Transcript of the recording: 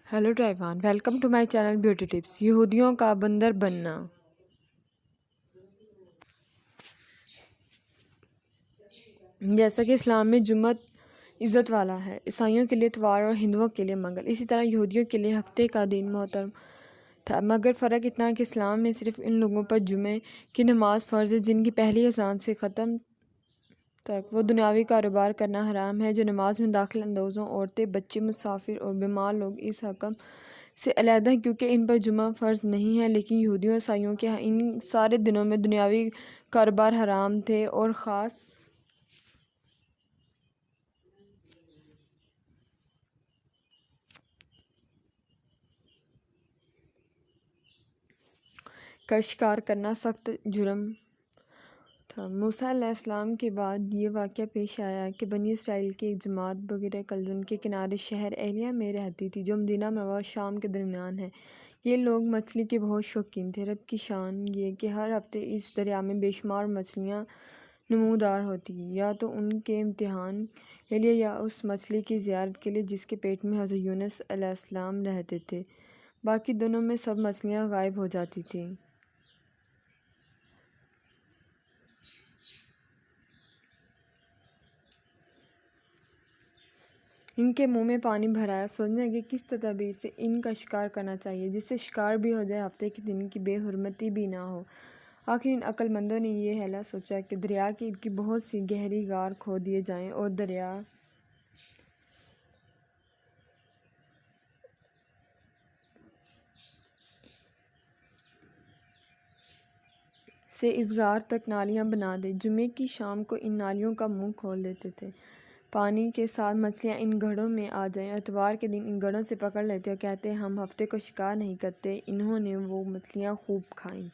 Hello Taiwan, welcome to my channel beauty tips. यहूदियों का बंदर बनना। जैसा कि इस्लाम में जुम्मत इज़्ज़त वाला है, ईसाइयों के लिए इतवार और हिंदुओं के लिए मंगल, इसी तरह यहूदियों के लिए हफ्ते का दिन मोहतरम था। मगर फ़र्क इतना है कि इस्लाम में सिर्फ इन लोगों पर जुमे की नमाज फ़र्ज़ है जिनकी पहली अज़ान से ख़त्म तक वो दुनियावी कारोबार करना हराम है। जो नमाज में दाखिल अंदोज़ों, औरतें, बच्चे, मुसाफिर और बीमार लोग इस हकम से अलहदा हैं क्योंकि इन पर जुमा फ़र्ज़ नहीं है। लेकिन यहूदियों ईसाइयों के यहाँ इन सारे दिनों में दुनियावी कारोबार हराम थे और ख़ास का शिकार करना सख्त जुर्म था। मूसा अलैहिस्सलाम के बाद ये वाक़या पेश आया कि बनी इसराइल की एक जमात बगैर कलज़म के किनारे शहर एलिया में रहती थी, जो मदीना और शाम के दरमियान है। ये लोग मछली के बहुत शौकीन थे। रब की शान ये कि हर हफ्ते इस दरिया में बेशुमार मछलियाँ नमूदार होती, या तो उनके इम्तिहान के लिए या उस मछली की ज़ियारत के लिए जिसके पेट में हज़रत यूनुस अलैहिस्सलाम रहते थे। बाकी दिनों में सब मछलियाँ गायब हो जाती थीं। इनके मुंह में पानी भर आया, सोचने लगे किस तदबीर से इनका शिकार करना चाहिए जिससे शिकार भी हो जाए, हफ्ते के दिन की बेहुरमती भी ना हो। आखिर इन अक्लमंदों ने यह हैला सोचा कि दरिया के इर्द बहुत सी गहरी गार खोद दिए जाएं और दरिया से इस गार तक नालियां बना दे। जुमे की शाम को इन नालियों का मुंह खोल देते थे, पानी के साथ मछलियाँ इन गढ़ों में आ जाएं। इतवार के दिन इन गढ़ों से पकड़ लेते और कहते हम हफ्ते को शिकार नहीं करते। इन्होंने वो मछलियाँ खूब खाईं।